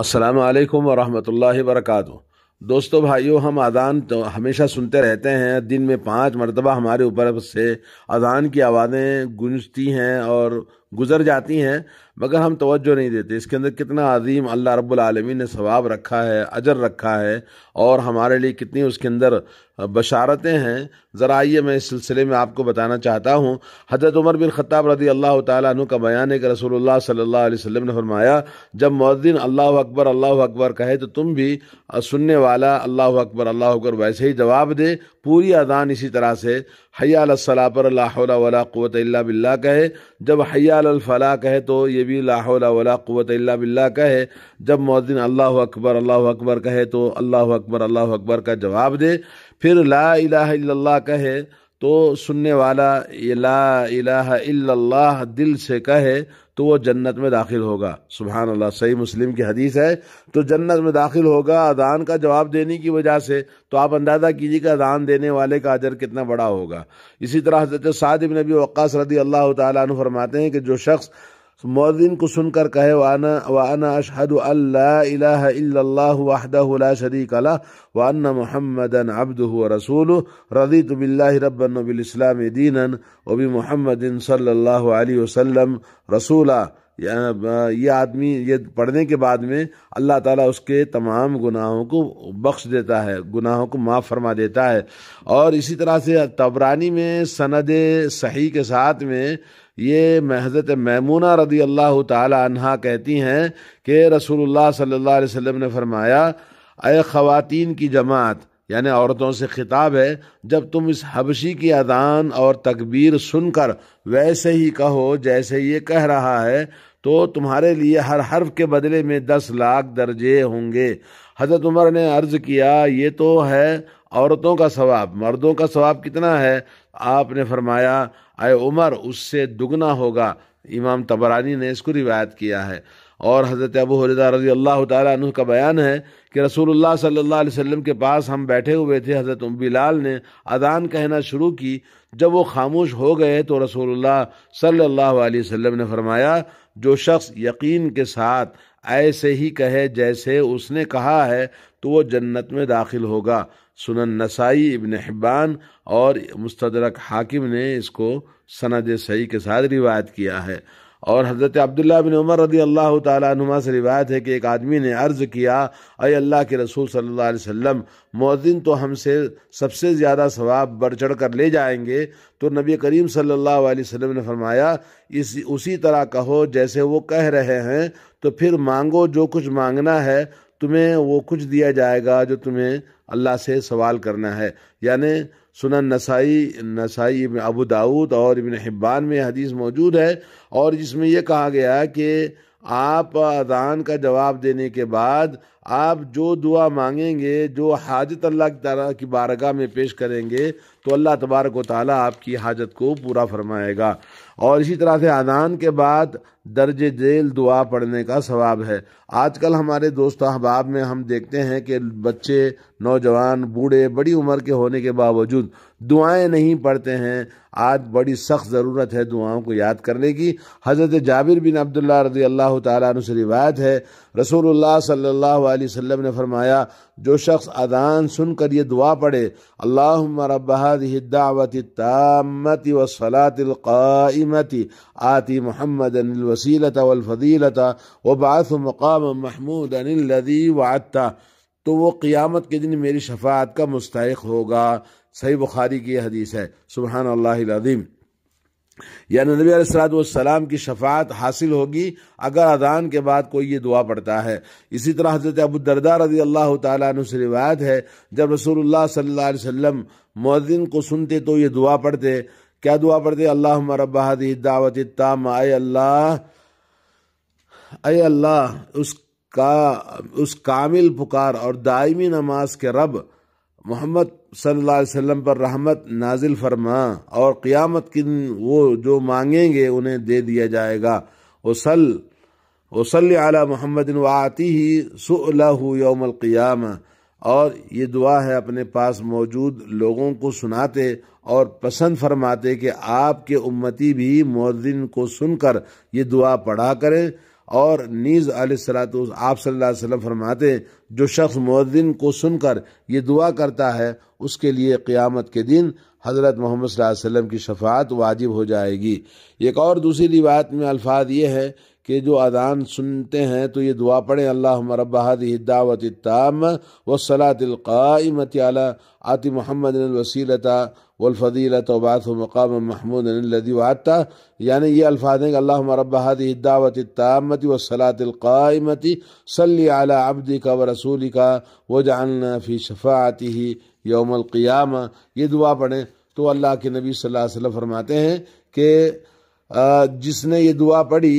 السلام علیکم ورحمۃ اللہ وبرکاتہ۔ دوستو بھائیو، ہم اذان تو ہمیشہ سنتے رہتے ہیں، دن میں 5 مرتبہ ہمارے اوپر سے اذان کی آوازیں گونجتی ہیں اور گزر جاتی ہیں، مگر ہم توجہ نہیں دیتے اس کے اندر کتنا عظیم اللہ رب العالمین نے ثواب رکھا ہے، اجر رکھا ہے، اور ہمارے لیے کتنی اس کے اندر بشارتیں ہیں۔ ذرا آئیے میں اس سلسلے میں آپ کو بتانا چاہتا ہوں۔ حضرت عمر بن خطاب رضی اللہ تعالیٰ عنہ کا بیان ہے کہ رسول اللہ صلی اللہ علیہ وسلم نے فرمایا، جب مؤذن اللہ اکبر کہے تو تم بھی سننے والا اللہ اکبر ویسے ہی جواب دے۔ پوری اذان اسی طرح سے حی علی الصلاۃ پر لا حول ولا قوت الا باللہ کہے، جب حی علی الفلاح کہے تو یہ بھی لا حول ولا قوت الا باللہ کہے، جب مؤذن اللہ اکبر کہے تو اللہ اکبر کا جواب دے، پھر لا الہ الا اللہ کہے تو سننے والا یہ لا الہ الا اللہ دل سے کہے تو وہ جنت میں داخل ہوگا۔ سبحان اللہ، صحیح مسلم کی حدیث ہے۔ تو جنت میں داخل ہوگا اذان کا جواب دینے کی وجہ سے، تو آپ اندازہ کیجیے کہ اذان دینے والے کا اجر کتنا بڑا ہوگا۔ اسی طرح حضرت سعد بن ابی وقاص رضی اللہ تعالیٰ عنہ فرماتے ہیں کہ جو شخص مؤذن کو سن کر کہے وَأَنَا أَشْهَدُ أَن لَا إِلَهَ إِلَّا اللَّهُ وَحْدَهُ لَا شَرِيكَ لَهُ وَأَنَّ مُحَمَّدًا عَبْدُهُ وَرَسُولُهُ رَضِيتُ بِاللَّهِ رَبًّا وَبِالْإِسْلَامِ دِينًا وَبِمُحَمَّدٍ صلی اللہ علیہ وسلم رسولا، یہ آدمی یہ پڑھنے کے بعد میں اللہ تعالیٰ اس کے تمام گناہوں کو بخش دیتا ہے، گناہوں کو معاف فرما دیتا ہے۔ اور اسی طرح سے طبرانی میں سند صحیح کے ساتھ میں یہ حضرت میمونہ رضی اللہ تعالی عنہا کہتی ہیں کہ رسول اللہ صلی اللہ علیہ وسلم نے فرمایا، اے خواتین کی جماعت، یعنی عورتوں سے خطاب ہے، جب تم اس حبشی کی اذان اور تکبیر سن کر ویسے ہی کہو جیسے یہ کہہ رہا ہے تو تمہارے لیے ہر حرف کے بدلے میں 10 لاکھ درجے ہوں گے۔ حضرت عمر نے عرض کیا، یہ تو ہے عورتوں کا ثواب، مردوں کا ثواب کتنا ہے؟ آپ نے فرمایا، اے عمر، اس سے دگنا ہوگا۔ امام طبرانی نے اس کو روایت کیا ہے۔ اور حضرت ابو ہریرہ رضی اللہ تعالیٰ عنہ کا بیان ہے کہ رسول اللہ صلی اللہ علیہ وسلم کے پاس ہم بیٹھے ہوئے تھے، حضرت بلال نے اذان کہنا شروع کی، جب وہ خاموش ہو گئے تو رسول اللہ صلی اللہ علیہ وسلم نے فرمایا، جو شخص یقین کے ساتھ ایسے ہی کہے جیسے اس نے کہا ہے تو وہ جنت میں داخل ہوگا۔ سنن نسائی، ابن حبان اور مستدرک حاکم نے اس کو سند صحیح کے ساتھ روایت کیا ہے۔ اور حضرت عبداللہ بن عمر رضی اللہ تعالیٰ عنہما سے روایت ہے کہ ایک آدمی نے عرض کیا، اے اللہ کے رسول صلی اللہ علیہ وسلم، مؤذن تو ہم سے سب سے زیادہ ثواب بڑھ چڑھ کر لے جائیں گے۔ تو نبی کریم صلی اللہ علیہ وسلم نے فرمایا، اسی طرح کہو جیسے وہ کہہ رہے ہیں، تو پھر مانگو جو کچھ مانگنا ہے، تمہیں وہ کچھ دیا جائے گا جو تمہیں اللہ سے سوال کرنا ہے۔ یعنی سنن نسائی ابن ابو داود اور ابن حبان میں حدیث موجود ہے، اور جس میں یہ کہا گیا کہ آپ اذان کا جواب دینے کے بعد آپ جو دعا مانگیں گے، جو حاجت اللہ تعالیٰ کی بارگاہ میں پیش کریں گے، تو اللہ تبارک و تعالیٰ آپ کی حاجت کو پورا فرمائے گا۔ اور اسی طرح سے اذان کے بعد درج ذیل دعا پڑھنے کا ثواب ہے۔ آج کل ہمارے دوست احباب میں ہم دیکھتے ہیں کہ بچے، نوجوان، بوڑھے، بڑی عمر کے ہونے کے باوجود دعائیں نہیں پڑھتے ہیں۔ آج بڑی سخت ضرورت ہے دعاؤں کو یاد کرنے کی۔ حضرت جابر بن عبداللہ رضی اللہ تعالیٰ عنہ سے روایت ہے، رسول اللہ صلی اللہ علیہ وسلم نے فرمایا، جو شخص اذان سن کر یہ دعا پڑھے، اللہم رب هذه الدعوة التامة والصلاة القائمة آتی محمدا الوسیلة والفضیلة وابعثه مقاما محمودا الذی وعدته، تو وہ قیامت کے دن میری شفاعت کا مستحق ہوگا۔ صحیح بخاری کی حدیث ہے۔ سبحان اللہ العظیم۔ یعنی نبی علیہ الصلوۃ والسلام کی شفاعت حاصل ہوگی اگر اذان کے بعد کوئی یہ دعا پڑھتا ہے۔ اسی طرح حضرت ابو الدرداء رضی اللہ تعالیٰ عنہ سے روایت ہے، جب رسول اللہ صلی اللہ علیہ وسلم مؤذن کو سنتے تو یہ دعا پڑھتے۔ کیا دعا پڑھتے؟ اللہم رب هذه الدعوة التامة، اے اللہ اس کامل پکار اور دائمی نماز کے رب، محمد صلی اللہ علیہ وسلم پر رحمت نازل فرما، اور قیامت کے دن وہ جو مانگیں گے انہیں دے دیا جائے گا۔ وصلی علی محمد وآتیہ سؤلہ یوم القیامہ، اور یہ دعا ہے اپنے پاس موجود لوگوں کو سناتے اور پسند فرماتے کہ آپ کے امتی بھی مؤذن کو سن کر یہ دعا پڑھا کریں، اور نیز علیہ الصلوۃ آپ صلی اللہ علیہ وسلم فرماتے ہیں جو شخص مؤذن کو سن کر یہ دعا کرتا ہے اس کے لیے قیامت کے دن حضرت محمد صلی اللہ علیہ وسلم کی شفاعت واجب ہو جائے گی۔ ایک اور دوسری روایت میں الفاظ یہ ہے کہ جو اذان سنتے ہیں تو یہ دعا پڑھیں، اللہم رب هذه الدعوة التامة والصلاة القائمة على آت محمد الوسیلۃ والفضیلۃ وبعثہ مقاما محمودا الذی وعدتہ، یعنی یہ الفاظ ہیں کہ اللہم رب هذه الدعوة التامة والصلاة القائمة صلی علی عبدک ورسولک واجعلنا فی شفاعته یوم القیامہ۔ یہ دعا پڑھیں تو اللہ کے نبی صلی اللہ علیہ وسلم فرماتے ہیں کہ جس نے یہ دعا پڑھی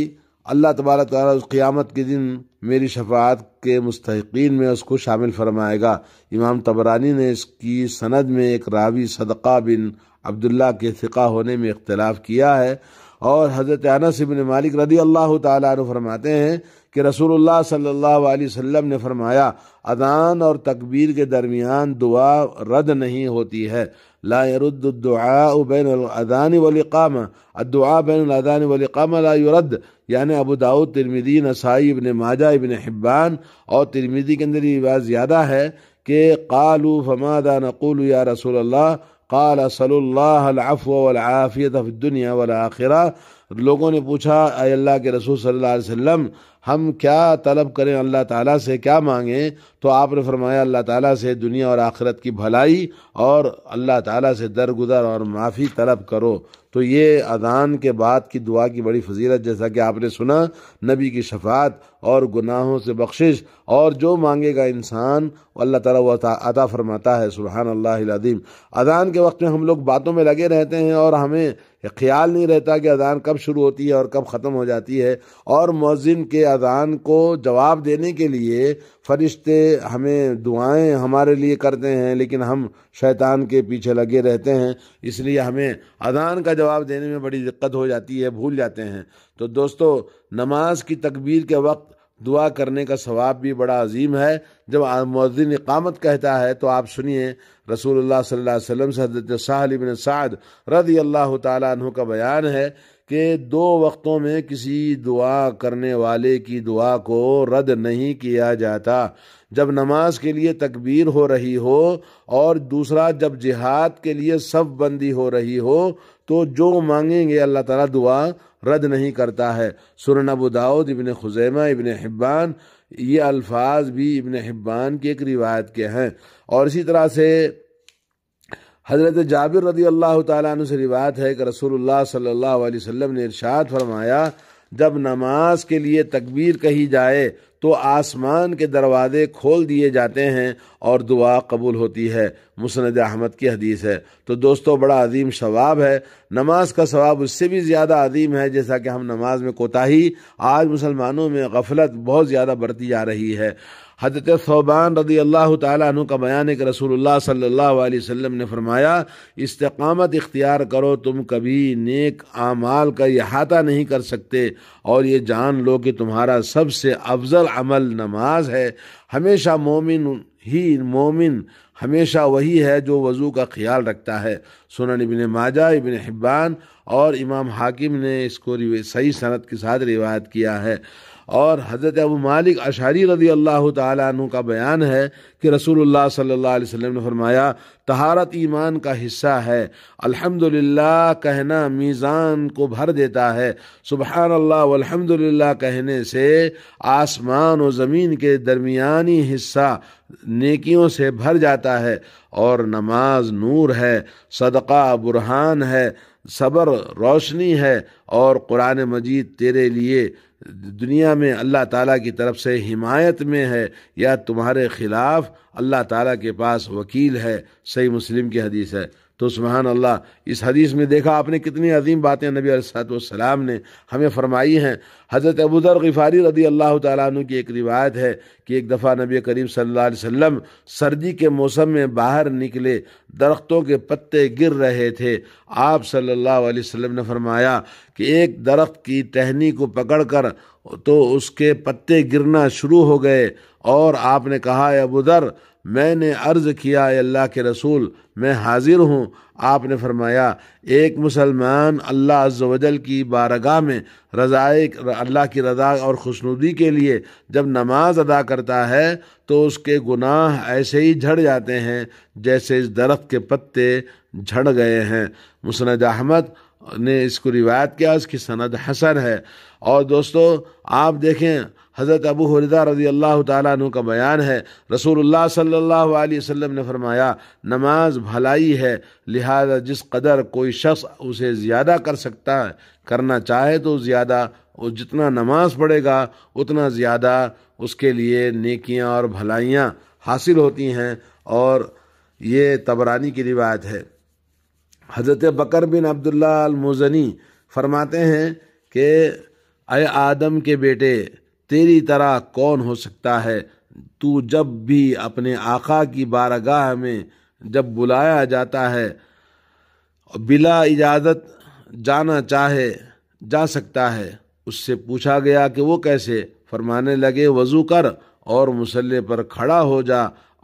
اللہ تبارک تعالیٰ اس قیامت کے دن میری شفاعت کے مستحقین میں اس کو شامل فرمائے گا۔ امام طبرانی نے اس کی سند میں ایک راوی صدقہ بن عبداللہ کے ثقہ ہونے میں اختلاف کیا ہے، اور حضرت انس بن مالک رضی اللہ تعالیٰ عنہ فرماتے ہیں کہ رسول اللہ صلی اللہ علیہ وسلم نے فرمایا اذان اور تکبیر کے درمیان دعا رد نہیں ہوتی ہے، لا يرد الدعاء بین الاذان والاقامہ، الدعاء بین الاذان والاقامہ لا يرد، یعنی ابو داؤد، ترمذی، نسائی، ابن ماجہ، ابن حبان، اور ترمذی کے اندر یہ بات زیادہ ہے کہ قالوا فماذا نقول یا رسول اللہ قال صلی اللہ العفو والعافیۃ فی الدنیا والآخرہ، لوگوں نے پوچھا اے اللہ کے رسول صلی اللہ علیہ وسلم ہم کیا طلب کریں، اللہ تعالیٰ سے کیا مانگیں؟ تو آپ نے فرمایا اللہ تعالیٰ سے دنیا اور آخرت کی بھلائی اور اللہ تعالیٰ سے درگزر اور معافی طلب کرو۔ تو یہ اذان کے بعد کی دعا کی بڑی فضیلت، جیسا کہ آپ نے سنا، نبی کی شفاعت اور گناہوں سے بخشش، اور جو مانگے گا انسان اللہ تعالیٰ وہ عطا فرماتا ہے، سبحان اللہ العظیم۔ اذان کے وقت میں ہم لوگ باتوں میں لگے رہتے ہیں اور ہمیں خیال نہیں رہتا کہ اذان کب شروع ہوتی ہے اور کب ختم ہو جاتی ہے، اور مؤذن کے اذان کو جواب دینے کے لیے فرشتے ہمیں دعائیں ہمارے لیے کرتے ہیں، لیکن ہم شیطان کے پیچھے لگے رہتے ہیں، اس لیے ہمیں اذان کا جواب دینے میں بڑی دقت ہو جاتی ہے، بھول جاتے ہیں۔ تو دوستو، نماز کی تکبیر کے وقت دعا کرنے کا ثواب بھی بڑا عظیم ہے۔ جب مؤذن اقامت کہتا ہے تو آپ سنیے، رسول اللہ صلی اللہ علیہ وسلم سے حضرت سہل بن سعد رضی اللہ تعالیٰ عنہ کا بیان ہے کہ 2 وقتوں میں کسی دعا کرنے والے کی دعا کو رد نہیں کیا جاتا، جب نماز کے لیے تکبیر ہو رہی ہو، اور دوسرا جب جہاد کے لیے صف بندی ہو رہی ہو، تو جو مانگیں گے اللہ تعالیٰ دعا رد نہیں کرتا ہے۔ سنن ابو داؤد، ابن خزیمہ، ابن حبان، یہ الفاظ بھی ابن حبان کی ایک روایت کے ہیں۔ اور اسی طرح سے حضرت جابر رضی اللہ تعالیٰ عنہ سے روایت ہے کہ رسول اللہ صلی اللہ علیہ وسلم نے ارشاد فرمایا جب نماز کے لیے تکبیر کہی جائے تو آسمان کے دروازے کھول دیے جاتے ہیں اور دعا قبول ہوتی ہے، مسند احمد کی حدیث ہے۔ تو دوستو، بڑا عظیم ثواب ہے، نماز کا ثواب اس سے بھی زیادہ عظیم ہے، جیسا کہ ہم نماز میں کوتاہی، آج مسلمانوں میں غفلت بہت زیادہ بڑھتی جا رہی ہے۔ حضرت ثوبان رضی اللہ تعالیٰ عنہ کا بیان ہے کہ رسول اللہ صلی اللہ علیہ وسلم نے فرمایا استقامت اختیار کرو، تم کبھی نیک اعمال کا احاطہ نہیں کر سکتے، اور یہ جان لو کہ تمہارا سب سے افضل عمل نماز ہے۔ ہمیشہ مومن ہمیشہ وہی ہے جو وضو کا خیال رکھتا ہے۔ سنن ابن ماجہ، ابن حبان اور امام حاکم نے اس کو صحیح سند کے ساتھ روایت کیا ہے۔ اور حضرت ابو مالک اشعری رضی اللہ تعالیٰ عنہ کا بیان ہے کہ رسول اللہ صلی اللہ علیہ وسلم نے فرمایا طہارت ایمان کا حصہ ہے، الحمدللہ کہنا میزان کو بھر دیتا ہے، سبحان اللہ والحمدللہ کہنے سے آسمان و زمین کے درمیانی حصہ نیکیوں سے بھر جاتا ہے، اور نماز نور ہے، صدقہ برہان ہے، صبر روشنی ہے، اور قرآن مجید تیرے لیے دنیا میں اللہ تعالیٰ کی طرف سے حمایت میں ہے یا تمہارے خلاف اللہ تعالیٰ کے پاس وکیل ہے، صحیح مسلم کی حدیث ہے۔ تو سبحان اللہ، اس حدیث میں دیکھا آپ نے کتنی عظیم باتیں نبی علیہ السلام نے ہمیں فرمائی ہیں۔ حضرت ابو ذر غفاری رضی اللہ تعالیٰ عنہ کی ایک روایت ہے کہ ایک دفعہ نبی کریم صلی اللہ علیہ وسلم سردی کے موسم میں باہر نکلے، درختوں کے پتے گر رہے تھے، آپ صلی اللہ علیہ وسلم نے فرمایا کہ ایک درخت کی ٹہنی کو پکڑ کر تو اس کے پتے گرنا شروع ہو گئے، اور آپ نے کہا اے ابو ذر، میں نے عرض کیا اے اللہ کے رسول میں حاضر ہوں، آپ نے فرمایا ایک مسلمان اللہ عز و جل کی بارگاہ میں اللہ کی رضا اور خوشنودی کے لیے جب نماز ادا کرتا ہے تو اس کے گناہ ایسے ہی جھڑ جاتے ہیں جیسے اس درخت کے پتے جھڑ گئے ہیں۔ مسند احمد نے اس کو روایت کیا، اس کی سند حسن ہے۔ اور دوستو آپ دیکھیں حضرت ابو ہریرہ رضی اللہ تعالیٰ عنہ کا بیان ہے، رسول اللہ صلی اللہ علیہ وسلم نے فرمایا نماز بھلائی ہے، لہذا جس قدر کوئی شخص اسے زیادہ کر سکتا ہے، کرنا چاہے تو زیادہ، اور جتنا نماز پڑھے گا اتنا زیادہ اس کے لیے نیکیاں اور بھلائیاں حاصل ہوتی ہیں۔ اور یہ طبرانی کی روایت ہے۔ حضرت بکر بن عبداللہ المزنی فرماتے ہیں کہ اے آدم کے بیٹے، تیری طرح کون ہو سکتا ہے؟ تو جب بھی اپنے آقا کی بارگاہ میں جب بلایا جاتا ہے بلا اجازت جانا چاہے جا سکتا ہے۔ اس سے پوچھا گیا کہ وہ کیسے؟ فرمانے لگے وضو کر اور مصلی پر کھڑا ہو جا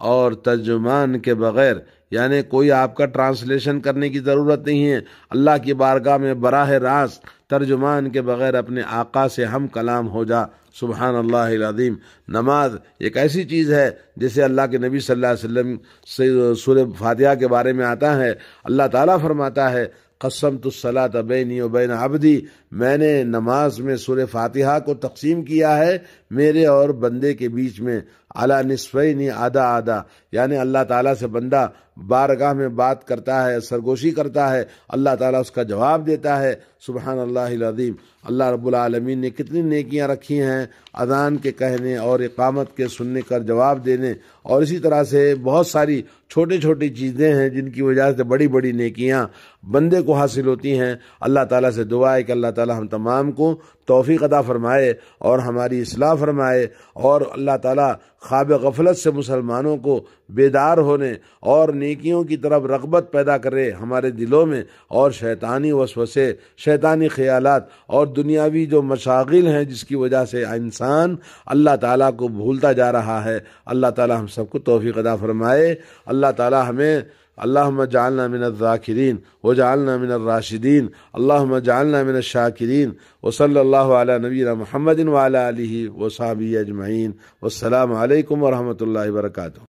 اور ترجمان کے بغیر، یعنی کوئی آپ کا ٹرانسلیشن کرنے کی ضرورت نہیں ہے، اللہ کی بارگاہ میں براہ راست ترجمان کے بغیر اپنے آقا سے ہم کلام ہو جا۔ سبحان اللہ العظیم۔ نماز ایک ایسی چیز ہے جسے اللہ کے نبی صلی اللہ علیہ وسلم سے سورہ فاتحہ کے بارے میں آتا ہے، اللہ تعالیٰ فرماتا ہے قسمت الصلاۃ بینی و بین عبدی، میں نے نماز میں سورہ فاتحہ کو تقسیم کیا ہے میرے اور بندے کے بیچ میں، علی نصفین آدھا آدھا، یعنی اللہ تعالیٰ سے بندہ بارگاہ میں بات کرتا ہے، سرگوشی کرتا ہے، اللہ تعالیٰ اس کا جواب دیتا ہے۔ سبحان اللہ العظیم۔ اللہ رب العالمین نے کتنی نیکیاں رکھی ہیں اذان کے کہنے اور اقامت کے سننے کا جواب دینے، اور اسی طرح سے بہت ساری چھوٹی چھوٹی چیزیں ہیں جن کی وجہ سے بڑی بڑی نیکیاں بندے کو حاصل ہوتی ہیں۔ اللہ تعالیٰ سے دعا ہے کہ اللہ تعالیٰ ہم تمام کو توفیق عطا فرمائے اور ہماری اصلاح فرمائے، اور اللہ تعالیٰ خواب غفلت سے مسلمانوں کو بیدار ہونے اور نیکیوں کی طرف رغبت پیدا کرے ہمارے دلوں میں، اور شیطانی وسوسے، شیطانی خیالات اور دنیاوی جو مشاغل ہیں جس کی وجہ سے انسان اللہ تعالیٰ کو بھولتا جا رہا ہے، اللہ تعالیٰ ہم سب کو توفیق عطا فرمائے۔ اللہ تعالیٰ ہمیں اللہم اجعلنا من الذاکرین وجعلنا من الراشدین، اللہم اجعلنا من الشاکرین، وصلی اللہ علی نبینا محمد وعلی آلہ وصحبہ اجمعین، والسلام علیکم ورحمۃ اللہ وبرکاتہ۔